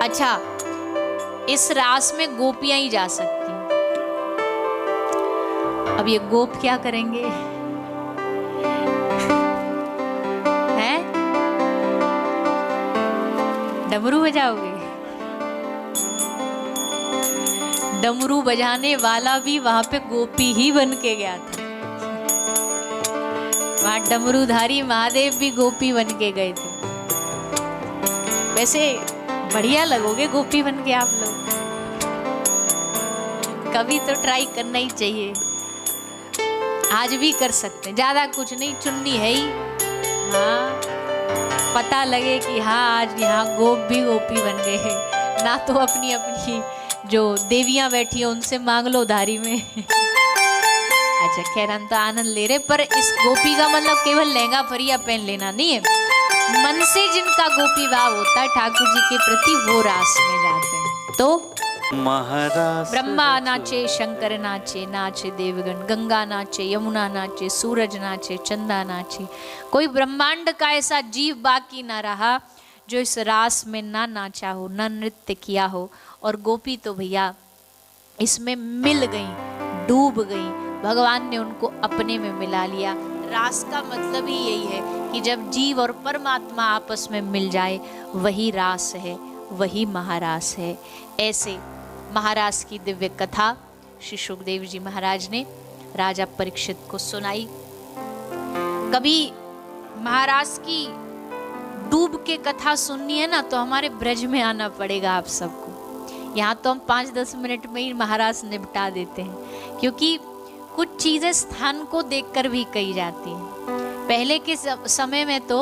अच्छा, इस रास में गोपियां ही जा सकती हैं। अब ये गोप क्या करेंगे? हैं? डमरू बजाओगे? डमरू बजाने वाला भी वहां पे गोपी ही बन के गया था। वहां डमरूधारी महादेव भी गोपी बन के गए थे। वैसे बढ़िया लगोगे गोपी बन के आप लोग। कभी तो ट्राई करना ही चाहिए। आज भी कर सकते हैं, ज्यादा कुछ नहीं, चुन्नी है ही, हाँ, पता लगे कि हाँ आज यहाँ गोप भी गोपी बन गए हैं। ना तो अपनी अपनी जो देवियां बैठी हैं उनसे मांग लो उधारी में। अच्छा खैर, हम तो आनंद ले रहे, पर इस गोपी का मतलब केवल लहंगा फरिया पहन लेना नहीं है। मन से जिनका गोपी भाव होता है ठाकुर जी के प्रति, वो रास में जाते हैं। तो महाराज ब्रह्मा नाचे, शंकर नाचे, नाचे देवगण, गंगा नाचे, यमुना नाचे, सूरज नाचे, चंदा नाचे। कोई ब्रह्मांड का ऐसा जीव बाकी ना रहा जो इस रास में ना नाचा हो, ना नृत्य किया हो। और गोपी तो भैया इसमें मिल गई, डूब गई, भगवान ने उनको अपने में मिला लिया। रास का मतलब ही यही है कि जब जीव और परमात्मा आपस में मिल जाए, वही रास है, वही महारास है। ऐसे महारास की दिव्य कथा श्री सुखदेव जी महाराज ने राजा परीक्षित को सुनाई। कभी महारास की डूब के कथा सुननी है ना, तो हमारे ब्रज में आना पड़ेगा आप सबको। यहाँ तो हम 5-10 मिनट में ही महारास निपटा देते हैं, क्योंकि कुछ चीजें स्थान को देखकर भी कही जाती हैं। पहले के समय में तो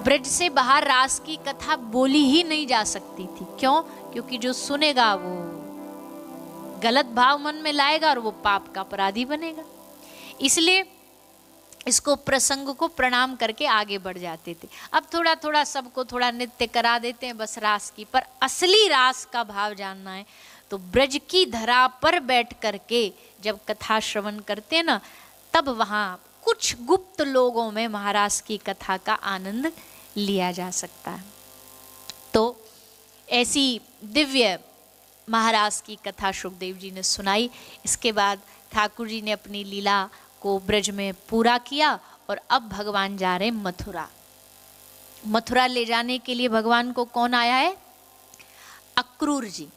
ब्रज से बाहर रास की कथा बोली ही नहीं जा सकती थी। क्यों? क्योंकि जो सुनेगा वो गलत भाव मन में लाएगा और वो पाप का अपराधी बनेगा। इसलिए इसको प्रसंग को प्रणाम करके आगे बढ़ जाते थे। अब थोड़ा थोड़ा सबको थोड़ा नृत्य करा देते हैं बस रास की। पर असली रास का भाव जानना है तो ब्रज की धरा पर बैठ करके जब कथा श्रवण करते हैं ना, तब वहाँ कुछ गुप्त लोगों में महारास की कथा का आनंद लिया जा सकता है। तो ऐसी दिव्य महारास की कथा सुखदेव जी ने सुनाई। इसके बाद ठाकुर जी ने अपनी लीला को ब्रज में पूरा किया और अब भगवान जा रहे मथुरा। मथुरा ले जाने के लिए भगवान को कौन आया है? अक्रूर जी।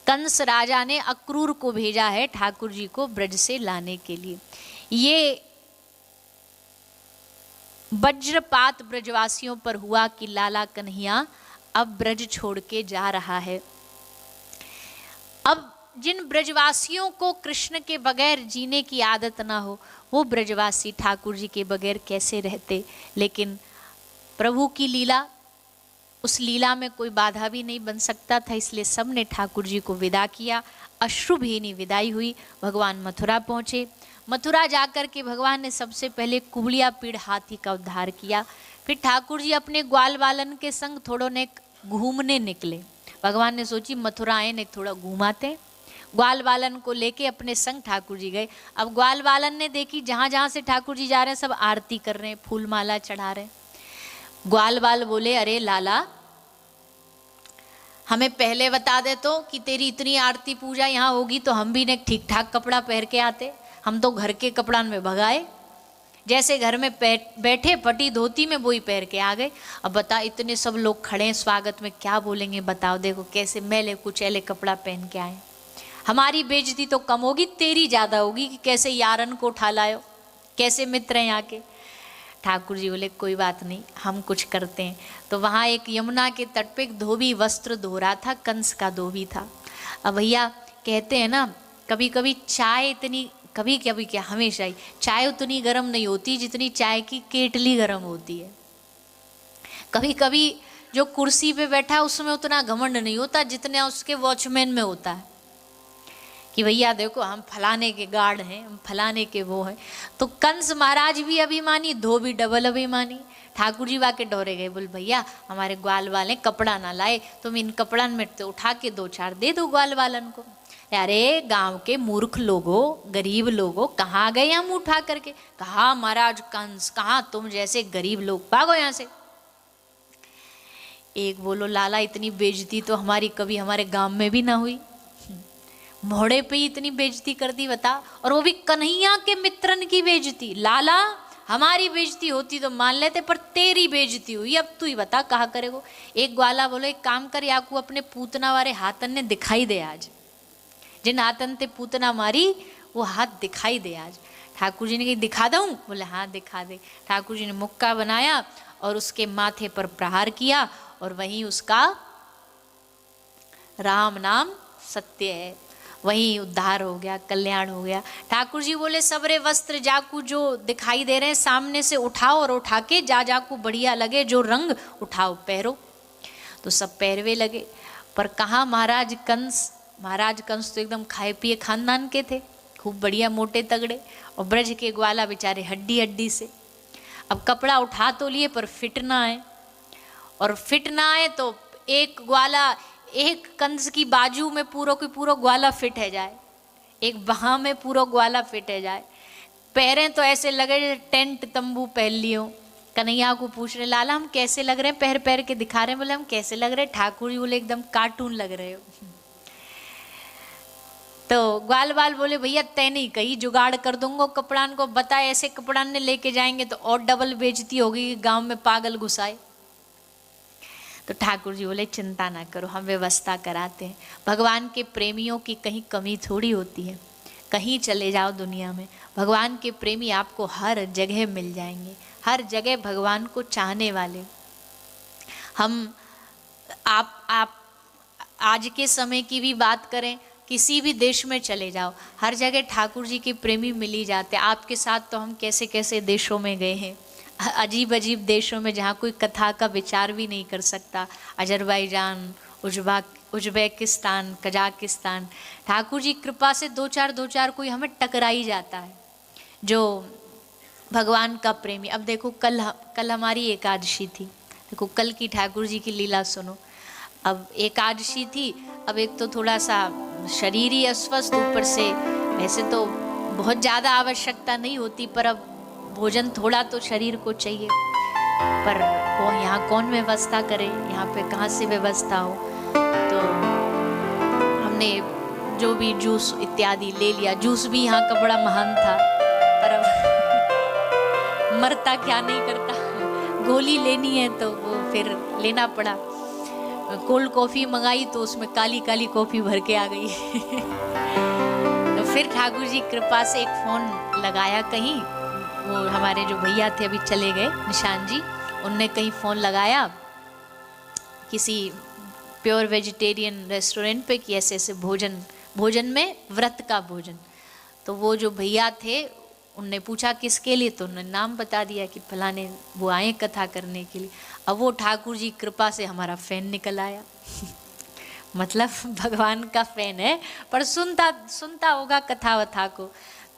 कंस राजा ने अक्रूर को भेजा है ठाकुर जी को ब्रज से लाने के लिए। ये वज्रपात ब्रजवासियों पर हुआ कि लाला कन्हैया अब ब्रज छोड़ के जा रहा है। अब जिन ब्रजवासियों को कृष्ण के बगैर जीने की आदत ना हो, वो ब्रजवासी ठाकुर जी के बगैर कैसे रहते। लेकिन प्रभु की लीला, उस लीला में कोई बाधा भी नहीं बन सकता था, इसलिए सब ने ठाकुर जी को विदा किया। अश्रुभीनी विदाई हुई, भगवान मथुरा पहुँचे। मथुरा जाकर के भगवान ने सबसे पहले कुबलिया पीड़ हाथी का उद्धार किया। फिर ठाकुर जी अपने ग्वाल बालन के संग थोड़ों ने घूमने निकले। भगवान ने सोची मथुरा आए ने थोड़ा घुमाते। ग्वाल बालन को लेके अपने संग ठाकुर जी गए। अब ग्वाल बालन ने देखी जहाँ जहाँ से ठाकुर जी जा रहे हैं सब आरती कर रहे हैं, फूल माला चढ़ा रहे हैं। ग्वाल बाल बोले, अरे लाला, हमें पहले बता दे तो कि तेरी इतनी आरती पूजा यहाँ होगी तो हम भी ने ठीक ठाक कपड़ा पहन के आते। हम तो घर के कपड़ा में भगाए, जैसे घर में बैठे फटी धोती में वही पहन के आ गए। अब बता, इतने सब लोग खड़े हैं स्वागत में, क्या बोलेंगे बताओ। देखो कैसे मैले कुचैले कपड़ा पहन के आए। हमारी बेइज्जती तो कम होगी, तेरी ज़्यादा होगी कि कैसे यारन को उठा लायो, कैसे मित्र हैं यहाँ के। ठाकुर जी बोले कोई बात नहीं, हम कुछ करते हैं। तो वहाँ एक यमुना के तट पे एक धोबी वस्त्र धो रहा था, कंस का धोबी था। अब भैया कहते हैं ना, कभी कभी चाय इतनी, कभी कभी क्या हमेशा ही चाय उतनी गर्म नहीं होती जितनी चाय की केटली गर्म होती है। कभी कभी जो कुर्सी पे बैठा है उसमें उतना घमंड नहीं होता जितना उसके वॉचमैन में होता है कि भैया देखो हम फलाने के गार्ड हैं, हम फलाने के वो हैं। तो कंस महाराज भी अभिमानी, धोबी डबल अभिमानी। ठाकुर जी वाके डोरे गए, बोल भैया हमारे ग्वाल वाले कपड़ा ना लाए, तुम इन कपड़ा में तो उठा के 2-4 दे दो ग्वाल वालन को। अरे गांव के मूर्ख लोगों, गरीब लोगों, कहाँ गए हम उठा करके। कहा महाराज कंस, कहाँ तुम जैसे गरीब लोग, भागो यहाँ से। एक बोलो लाला इतनी बेइज्जती तो हमारी कभी हमारे गांव में भी ना हुई, मोहड़े पे ही इतनी बेइज्जती कर दी बता, और वो भी कन्हैया के मित्रन की बेइज्जती। लाला हमारी बेइज्जती होती तो मान लेते, पर तेरी बेइज्जती हुई, अब तू ही बता कहाँ करेगो। एक ग्वाला बोले एक काम कर, याकू अपने पूतना वाले हाथन ने दिखाई दे आज, जिन हाथन ते पूतना मारी वो हाथ दिखाई दे आज। ठाकुर जी ने कही दिखा दूं? बोले हाँ दिखा दे। ठाकुर जी ने मुक्का बनाया और उसके माथे पर प्रहार किया, और वहीं उसका राम नाम सत्य है, वहीं उद्धार हो गया, कल्याण हो गया। ठाकुर जी बोले सबरे वस्त्र जाकू जो दिखाई दे रहे हैं सामने से उठाओ, और उठा के जाकू बढ़िया लगे जो रंग उठाओ पहरो। तो सब पहरवे लगे, पर कहाँ महाराज कंस तो एकदम खाए पिए खानदान के थे, खूब बढ़िया मोटे तगड़े, और ब्रज के ग्वाला बेचारे हड्डी हड्डी से। अब कपड़ा उठा तो लिए पर फिट ना आए, और फिट ना आए तो एक ग्वाला, एक कंस की बाजू में पूरा की पूरा ग्वाला फिट है जाए, एक बाह में पूरा ग्वाला फिट है जाए, पैरें तो ऐसे लगे जैसे टेंट तंबू पहन लियो। कन्हैया को पूछ रहे लाला हम कैसे लग रहे हैं, पैर पैर के दिखा रहे हैं। बोले हम कैसे लग रहे हैं? ठाकुर जी बोले एकदम कार्टून लग रहे हो। तो ग्वाल बाल बोले भैया तय नहीं कही, जुगाड़ कर दूंगा कपड़ान को, बता ऐसे कपड़ान ने लेके जाएंगे तो और डबल बेइज्जती होगी, गांव में पागल घुसाए। तो ठाकुर जी बोले चिंता ना करो, हम व्यवस्था कराते हैं। भगवान के प्रेमियों की कहीं कमी थोड़ी होती है, कहीं चले जाओ दुनिया में भगवान के प्रेमी आपको हर जगह मिल जाएंगे, हर जगह भगवान को चाहने वाले। हम आप आज के समय की भी बात करें, किसी भी देश में चले जाओ हर जगह ठाकुर जी के प्रेमी मिल ही जाते। आपके साथ तो हम कैसे कैसे देशों में गए हैं, अजीब अजीब देशों में जहाँ कोई कथा का विचार भी नहीं कर सकता, Azerbaijan, Uzbekistan, Kazakhstan. Thakur ji कृपा से दो चार कोई हमें टकरा ही जाता है जो भगवान का प्रेमी। अब देखो कल हमारी एकादशी थी, देखो कल की ठाकुर जी की लीला सुनो। अब एकादशी थी, अब एक तो थोड़ा सा शरीर ही अस्वस्थ, ऊपर से वैसे तो बहुत ज़्यादा आवश्यकता नहीं होती, पर अब भोजन थोड़ा तो शरीर को चाहिए, पर वो यहाँ कौन व्यवस्था करे, यहाँ पे कहाँ से व्यवस्था हो। तो हमने जो भी जूस इत्यादि ले लिया, जूस भी यहाँ का बड़ा महान था, पर अब मरता क्या नहीं करता, गोली लेनी है तो वो फिर लेना पड़ा। कोल्ड कॉफ़ी मंगाई तो उसमें काली काली कॉफ़ी भर के आ गई। तो फिर ठाकुर जी कृपा से एक फ़ोन लगाया कहीं, वो हमारे जो भैया थे अभी चले गए निशान जी, उनने कहीं फ़ोन लगाया किसी प्योर वेजिटेरियन रेस्टोरेंट पे कि ऐसे ऐसे भोजन में व्रत का भोजन। तो वो जो भैया थे उनने पूछा किसके लिए, तो उन्होंने नाम बता दिया कि फलाने वो आए कथा करने के लिए। अब वो ठाकुर जी कृपा से हमारा फैन निकल आया। मतलब भगवान का फैन है, पर सुनता होगा कथा वथा को,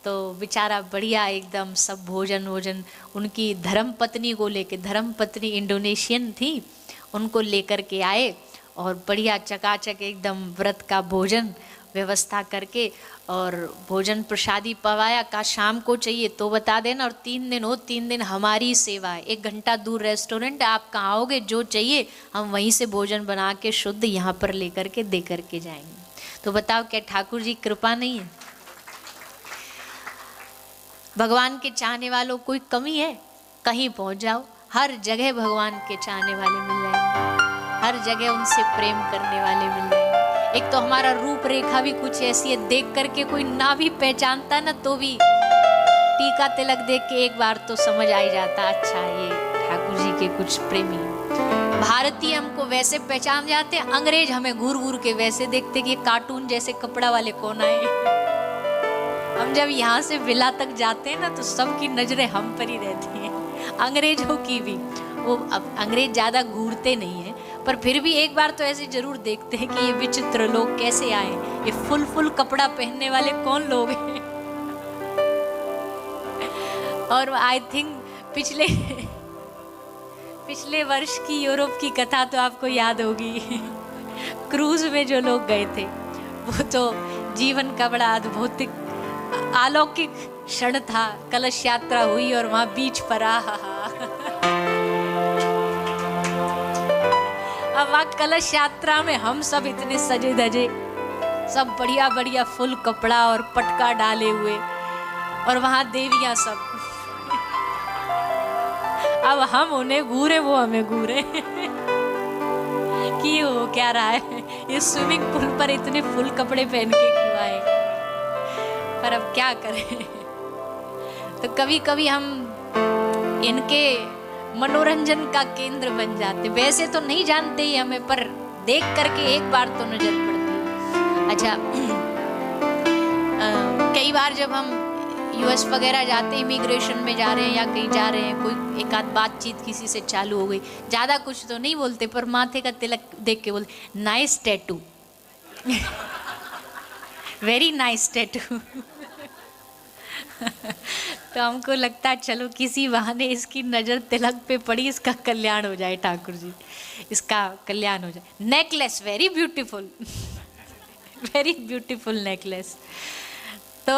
तो बेचारा बढ़िया एकदम सब भोजन उनकी धर्म पत्नी को लेके, धर्म पत्नी इंडोनेशियन थी, उनको लेकर के आए और बढ़िया चकाचक एकदम व्रत का भोजन व्यवस्था करके और भोजन प्रसादी पवाया। का शाम को चाहिए तो बता देना, और 3 दिन हो 3 दिन हमारी सेवा है। 1 घंटा दूर रेस्टोरेंट, आप कहाँ आओगे, जो चाहिए हम वहीं से भोजन बना के शुद्ध यहाँ पर लेकर के दे करके जाएंगे। तो बताओ क्या ठाकुर जी कृपा नहीं है? भगवान के चाहने वालों कोई कमी है? कहीं पहुँच जाओ, हर जगह भगवान के चाहने वाले मिल जाएंगे, हर जगह उनसे प्रेम करने वाले मिल जाएंगे। एक तो हमारा रूप रेखा भी कुछ ऐसी है, देख करके कोई ना भी पहचानता ना तो भी टीका तिलक देख के एक बार तो समझ आ ही जाता, अच्छा ये ठाकुर जी के कुछ प्रेमी। भारतीय हमको वैसे पहचान जाते हैं, अंग्रेज हमें घूर घूर के वैसे देखते कि ये कार्टून जैसे कपड़ा वाले कौन आए। हम जब यहाँ से विला तक जाते हैं ना तो सबकी नजरें हम पर ही रहती हैं, अंग्रेजों की भी। वो अब अंग्रेज ज्यादा घूरते नहीं है, पर फिर भी एक बार तो ऐसे जरूर देखते हैं कि ये विचित्र लोग कैसे आए, ये फुल कपड़ा पहनने वाले कौन लोग हैं। और आई थिंक पिछले वर्ष की यूरोप की कथा तो आपको याद होगी। क्रूज में जो लोग गए थे वो तो जीवन का बड़ा अद्भुत अलौकिक क्षण था। कलश यात्रा हुई और वहां बीच पर अब वहाँ कलश यात्रा में हम सब इतने सजे धजे, सब बढ़िया बढ़िया फुल कपड़ा और पटका डाले हुए, और वहां देवियां सब। अब हम उन्हें घूरे, वो हमें घूरे कि हो क्या रहा है, ये स्विमिंग पूल पर इतने फुल कपड़े पहन के क्यों आए। पर अब क्या करें, तो कभी कभी हम इनके मनोरंजन का केंद्र बन जाते। वैसे तो नहीं जानते ही हमें, पर देख करके एक बार तो नजर पड़ती है। अच्छा, कई बार जब हम यूएस वगैरह जाते हैं, इमिग्रेशन में जा रहे हैं या कहीं जा रहे हैं, कोई एक आध बातचीत किसी से चालू हो गई, ज़्यादा कुछ तो नहीं बोलते, पर माथे का तिलक देख के बोलते nice tattoo, very nice tattoo. तो हमको लगता है चलो किसी बहाने इसकी नज़र तिलक पे पड़ी, इसका कल्याण हो जाए, ठाकुर जी इसका कल्याण हो जाए। Necklace very beautiful, very beautiful necklace. तो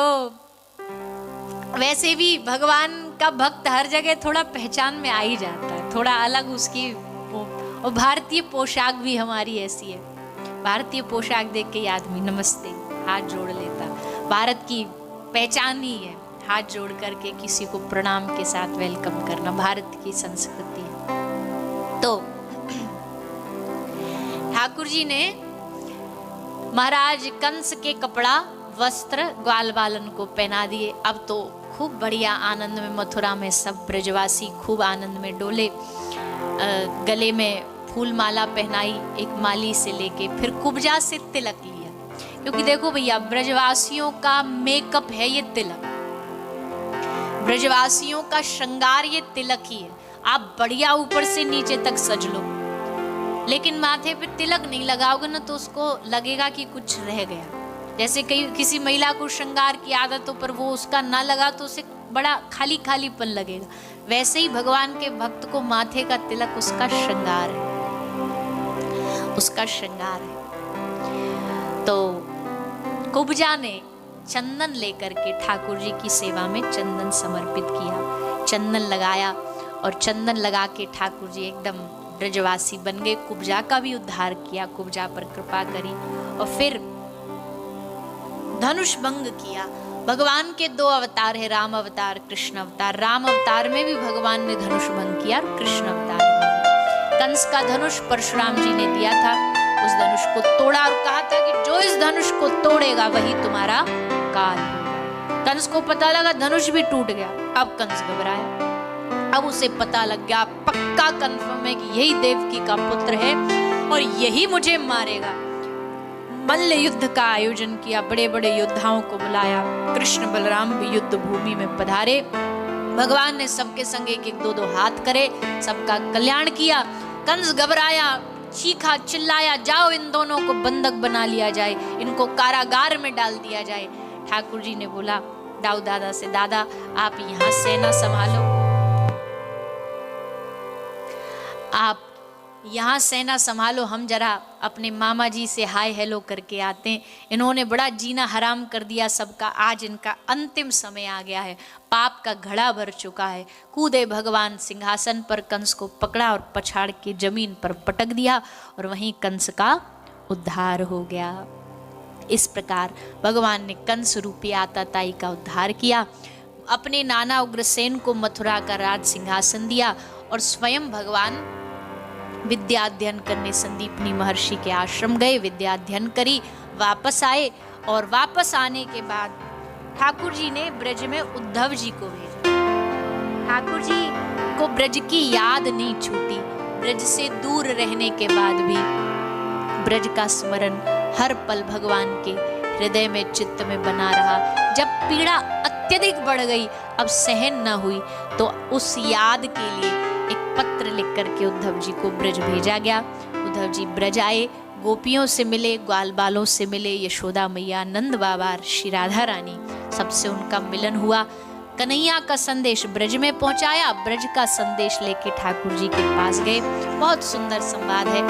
वैसे भी भगवान का भक्त हर जगह थोड़ा पहचान में आ ही जाता है, थोड़ा अलग उसकी। और भारतीय पोशाक भी हमारी ऐसी है, भारतीय पोशाक देख के आदमी नमस्ते हाथ जोड़ लेता। भारत की पहचान ही है हाथ जोड़ करके किसी को प्रणाम के साथ वेलकम करना, भारत की संस्कृति है। तो ठाकुर जी ने महाराज कंस के कपड़ा वस्त्र ग्वाल बालन को पहना दिए। अब तो खूब बढ़िया आनंद में मथुरा में सब ब्रजवासी खूब आनंद में डोले। गले में फूल माला पहनाई एक माली से लेके, फिर कुब्जा से तिलक लिया, क्योंकि देखो भैया ब्रजवासियों का मेकअप है ये तिलक, ब्रजवासियों का श्रृंगार ये तिलक ही है। आप बढ़िया ऊपर से नीचे तक सज लो, लेकिन माथे पे तिलक नहीं लगाओगे ना तो उसको लगेगा कि कुछ रह गया। जैसे किसी महिला को श्रृंगार की आदत हो पर वो उसका ना लगा तो उसे बड़ा खाली खालीपन लगेगा, वैसे ही भगवान के भक्त को माथे का तिलक उसका श्रृंगार है, उसका श्रृंगार है। तो कुब्जा ने चंदन लेकर के ठाकुर जी की सेवा में चंदन समर्पित किया, चंदन लगाया, और चंदन लगा के ठाकुर जी एकदम ब्रजवासी बन गए। कुब्जा का भी उद्धार किया, कुब्जा पर कृपा करी, और फिर धनुष भंग किया। भगवान के दो अवतार है, राम अवतार कृष्ण अवतार। राम अवतार में भी भगवान ने धनुष भंग किया, और कृष्ण अवतार में कंस का धनुष परशुराम जी ने दिया था, उस धनुष को तोड़ा और कहा था कि जो इस धनुष को तोड़ेगा वही तुम्हारा काल होगा। कंस को पता लगा धनुष भी टूट गया। अब कंस घबराया, अब उसे पता लग गया पक्का कंफर्म है कि यही देवकी का पुत्र है और यही मुझे मारेगा। मल्ल युद्ध का आयोजन किया, बड़े बड़े योद्धाओं को बुलाया, कृष्ण बलराम भी युद्ध भूमि में पधारे। भगवान ने सबके संग एक एक दो दो हाथ करे, सबका कल्याण किया। कंस घबराया, चीखा चिल्लाया, जाओ इन दोनों को बंधक बना लिया जाए, इनको कारागार में डाल दिया जाए। ठाकुर जी ने बोला दाऊ दादा से, दादा आप यहाँ सेना संभालो, आप यहाँ सेना संभालो, हम जरा अपने मामा जी से हाय हेलो करके आते हैं। इन्होंने बड़ा जीना हराम कर दिया सबका, आज इनका अंतिम समय आ गया है, पाप का घड़ा भर चुका है। कूदे भगवान सिंहासन पर, कंस को पकड़ा और पछाड़ के जमीन पर पटक दिया, और वहीं कंस का उद्धार हो गया। इस प्रकार भगवान ने कंस रूपी आताताई का उद्धार किया, अपने नाना उग्रसेन को मथुरा का राज सिंहासन दिया, और स्वयं भगवान विद्या अध्ययन करने संदीपनी महर्षि के आश्रम गए, विद्या अध्ययन करी, वापस आए, और वापस आने के बाद ठाकुर जी ने ब्रज में उद्धव जी को भेजा। ठाकुर जी को ब्रज की याद नहीं छूटी, ब्रज से दूर रहने के बाद भी ब्रज का स्मरण हर पल भगवान के हृदय में चित्त में बना रहा। जब पीड़ा अत्यधिक बढ़ गई, अब सहन न हुई, तो उस याद के लिए एक पत्र लिख करके उद्धव जी को ब्रज भेजा गया। उद्धव जी ब्रज आए, गोपियों से मिले, ग्वाल बालों से मिले, यशोदा मैया, नंद बाबा, श्री राधा रानी, सबसे उनका मिलन हुआ। कन्हैया का संदेश ब्रज में पहुंचाया, ब्रज का संदेश लेके ठाकुर जी के पास गए। बहुत सुंदर संवाद है,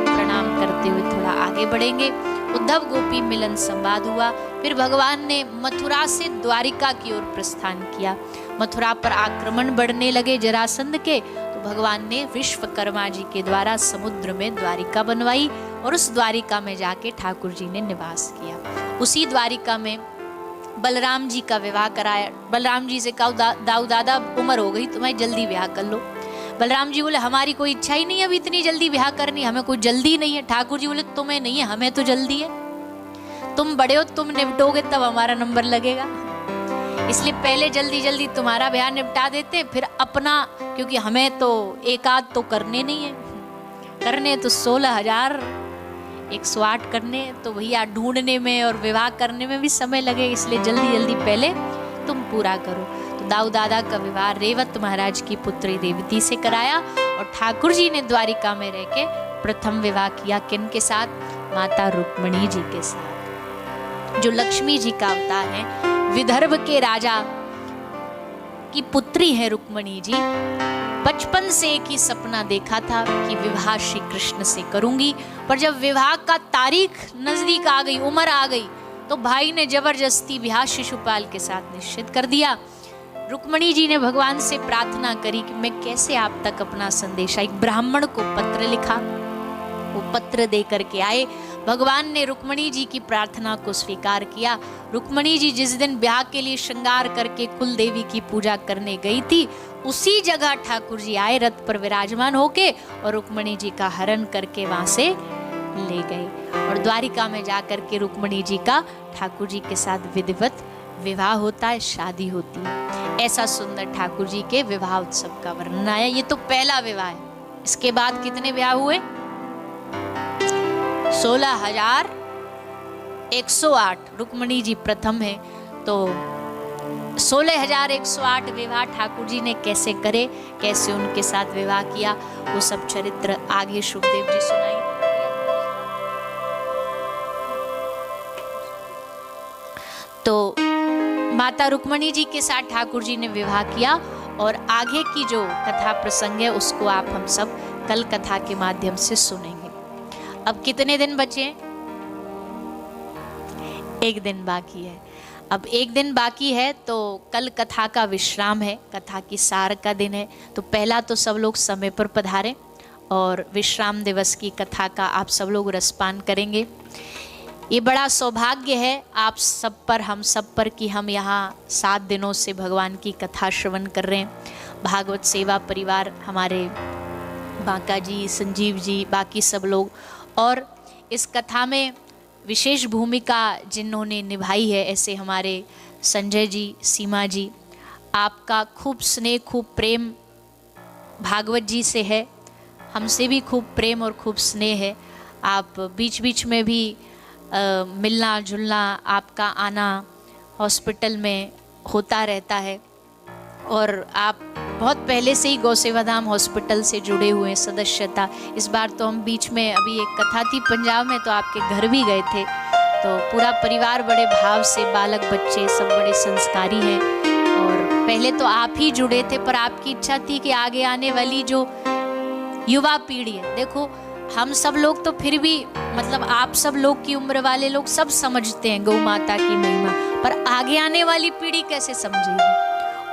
प्रणाम करते हुए थोड़ा आगे बढ़ेंगे। उद्धव गोपी मिलन संवाद हुआ। फिर भगवान ने मथुरा से द्वारिका की ओर प्रस्थान किया। मथुरा पर आक्रमण बढ़ने लगे जरासंध के, तो भगवान ने विश्वकर्मा जी के द्वारा समुद्र में द्वारिका बनवाई और उस द्वारिका में जाके ठाकुर जी ने निवास किया। उसी द्वारिका में बलराम जी का विवाह कराया। बलराम जी से कहा दाऊ दादा उम्र हो गई, तुम्हें जल्दी ब्याह कर लो। बलराम जी बोले हमारी कोई इच्छा ही नहीं है अभी इतनी जल्दी ब्याह करनी, हमें कोई जल्दी नहीं है। ठाकुर जी बोले तुम्हें नहीं है, हमें तो जल्दी है, तुम बड़े हो, तुम निपटोगे तब हमारा नंबर लगेगा, इसलिए पहले जल्दी जल्दी तुम्हारा ब्याह निपटा देते फिर अपना, क्योंकि हमें तो एक आध तो करने नहीं है, करने तो 16,108 करने, तो भैया ढूंढने में और विवाह करने में भी समय लगे, इसलिए जल्दी जल्दी पहले तुम पूरा करो। तो दाऊ दादा का विवाह रेवत महाराज की पुत्री देवती से कराया और ठाकुर जी ने द्वारिका में रह के प्रथम विवाह किया। किन के साथ? माता रुक्मिणी जी के साथ, जो लक्ष्मी जी का अवतार है। विदर्भ के राजा की पुत्री है रुक्मिणी जी। बचपन से एक ही सपना देखा था कि विवाह श्री कृष्ण से करूंगी, पर जब विवाह का तारीख नजदीक आ गई, उम्र आ गई, तो भाई ने जबरदस्ती विवाह शिशुपाल के साथ निश्चित कर दिया। रुक्मिणी जी ने भगवान से प्रार्थना करी कि मैं कैसे आप तक अपना संदेशा, एक ब्राह्मण को पत्र लिखा, वो पत्र दे करके आए। भगवान ने रुक्मिणी जी की प्रार्थना को स्वीकार किया। रुक्मिणी जी जिस दिन ब्याह के लिए श्रृंगार करके कुल देवी की पूजा करने गई थी, उसी जगह ठाकुर जी आए रथ पर विराजमान होके और रुक्मिणी जी का हरण करके वहां से ले गए। और द्वारिका में जाकर के रुक्मिणी जी का ठाकुर जी के साथ विधिवत विवाह होता है, शादी होती है। ऐसा सुंदर ठाकुर जी के विवाह उत्सव का वर्णन आया। ये तो पहला विवाह है। इसके बाद कितने विवाह हुए? 16,108। रुक्मिणी जी प्रथम है, तो 16,108 विवाह ठाकुर जी ने कैसे करे, कैसे उनके साथ विवाह किया, वो सब चरित्र आगे शुभदेव जी सुनाएंगे। तो माता रुक्मिणी जी के साथ ठाकुर जी ने विवाह किया और आगे की जो कथा प्रसंग है उसको आप हम सब कल कथा के माध्यम से सुनेंगे। अब कितने दिन बचे? एक दिन बाकी है। अब एक दिन बाकी है तो कल कथा का विश्राम है, कथा की सार का दिन है। तो पहला तो सब लोग समय पर पधारें और विश्राम दिवस की कथा का आप सब लोग रसपान करेंगे। ये बड़ा सौभाग्य है आप सब पर, हम सब पर, कि हम यहाँ 7 दिनों से भगवान की कथा श्रवण कर रहे हैं। भागवत सेवा परिवार, हमारे बांका जी, संजीव जी, बाकी सब लोग, और इस कथा में विशेष भूमिका जिन्होंने निभाई है ऐसे हमारे संजय जी, सीमा जी, आपका खूब स्नेह, खूब प्रेम भागवत जी से है, हमसे भी खूब प्रेम और खूब स्नेह है। आप बीच बीच में भी मिलना जुलना, आपका आना हॉस्पिटल में होता रहता है और आप बहुत पहले से ही गौसेवा धाम हॉस्पिटल से जुड़े हुए सदस्यता। इस बार तो हम बीच में, अभी एक कथा थी पंजाब में तो आपके घर भी गए थे, तो पूरा परिवार बड़े भाव से, बालक बच्चे सब बड़े संस्कारी हैं। और पहले तो आप ही जुड़े थे, पर आपकी इच्छा थी कि आगे आने वाली जो युवा पीढ़ी है, देखो हम सब लोग तो फिर भी, मतलब आप सब लोग की उम्र वाले लोग सब समझते हैं गौ माता की महिमा, पर आगे आने वाली पीढ़ी कैसे समझेगी,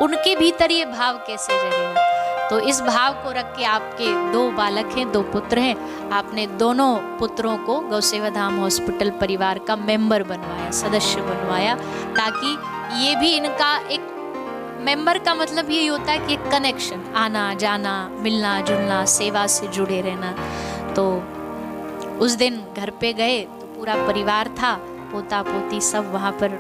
उनके भीतर ये भाव कैसे जगेगा। तो इस भाव को रख के आपके 2 बालक हैं, 2 पुत्र हैं, आपने दोनों पुत्रों को गौसेवा धाम हॉस्पिटल परिवार का मेंबर बनवाया, सदस्य बनवाया, ताकि ये भी इनका एक मेंबर का मतलब यही होता है कि एक कनेक्शन, आना जाना, मिलना जुलना, सेवा से जुड़े रहना। तो उस दिन घर पे गए तो पूरा परिवार था, पोता पोती सब वहाँ पर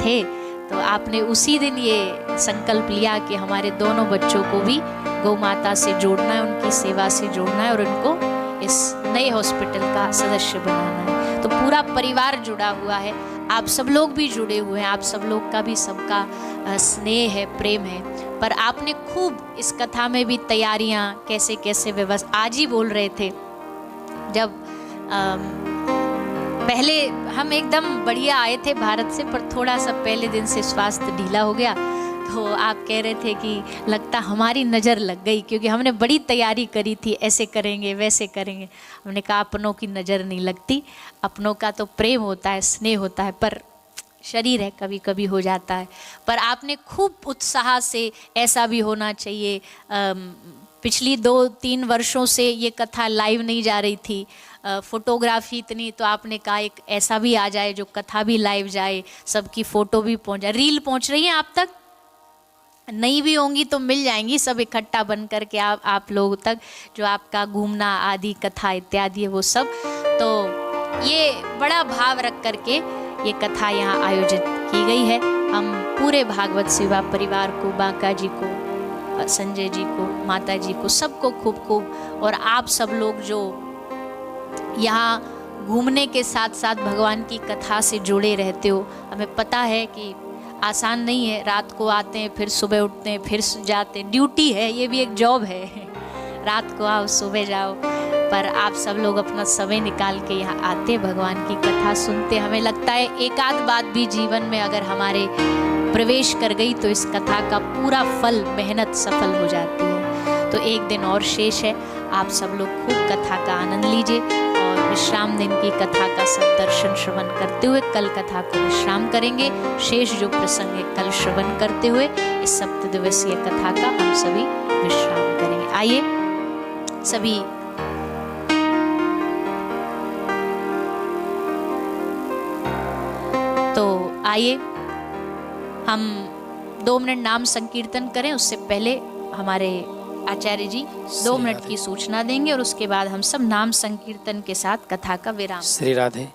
थे। तो आपने उसी दिन ये संकल्प लिया कि हमारे दोनों बच्चों को भी गौ माता से जोड़ना है, उनकी सेवा से जोड़ना है और उनको इस नए हॉस्पिटल का सदस्य बनाना है। तो पूरा परिवार जुड़ा हुआ है, आप सब लोग भी जुड़े हुए हैं, आप सब लोग का भी सबका स्नेह है, प्रेम है। पर आपने खूब इस कथा में भी तैयारियां कैसे कैसे व्यवस्था, आज ही बोल रहे थे जब पहले हम एकदम बढ़िया आए थे भारत से, पर थोड़ा सा पहले दिन से स्वास्थ्य ढीला हो गया, तो आप कह रहे थे कि लगता हमारी नज़र लग गई, क्योंकि हमने बड़ी तैयारी करी थी, ऐसे करेंगे वैसे करेंगे। हमने कहा अपनों की नज़र नहीं लगती, अपनों का तो प्रेम होता है, स्नेह होता है, पर शरीर है कभी कभी हो जाता है। पर आपने खूब उत्साह से, ऐसा भी होना चाहिए, पिछली 2-3 वर्षों से ये कथा लाइव नहीं जा रही थी, फोटोग्राफी इतनी, तो आपने कहा एक ऐसा भी आ जाए जो कथा भी लाइव जाए, सबकी फ़ोटो भी पहुँच जाए। रील पहुँच रही है आप तक? नहीं भी होंगी तो मिल जाएंगी, सब इकट्ठा बन करके आप लोगों तक, जो आपका घूमना आदि कथा इत्यादि है वो सब। तो ये बड़ा भाव रख करके ये कथा यहाँ आयोजित की गई है। हम पूरे भागवत सेवा परिवार को, बांका जी को, संजय जी को, माता जी को, सबको खूब खूब, और आप सब लोग जो यहाँ घूमने के साथ साथ भगवान की कथा से जुड़े रहते हो, हमें पता है कि आसान नहीं है, रात को आते हैं फिर सुबह उठते हैं फिर जाते हैं, ड्यूटी है, ये भी एक जॉब है, रात को आओ सुबह जाओ, पर आप सब लोग अपना समय निकाल के यहाँ आते, भगवान की कथा सुनते। हमें लगता है एक आध बात भी जीवन में अगर हमारे प्रवेश कर गई तो इस कथा का पूरा फल, मेहनत सफल हो जाती है। तो एक दिन और शेष है, आप सब लोग खूब कथा का आनंद लीजिए, और विश्राम दिन की कथा का सब दर्शन श्रवण करते हुए कल कथा को विश्राम करेंगे। शेष जो प्रसंग है कल श्रवण करते हुए इस 7 दिवसीय कथा का हम सभी विश्राम करेंगे। आइए सभी तो आइए हम 2 मिनट नाम संकीर्तन करें। उससे पहले हमारे आचार्य जी 2 मिनट की सूचना देंगे और उसके बाद हम सब नाम संकीर्तन के साथ कथा का विराम। श्री राधे।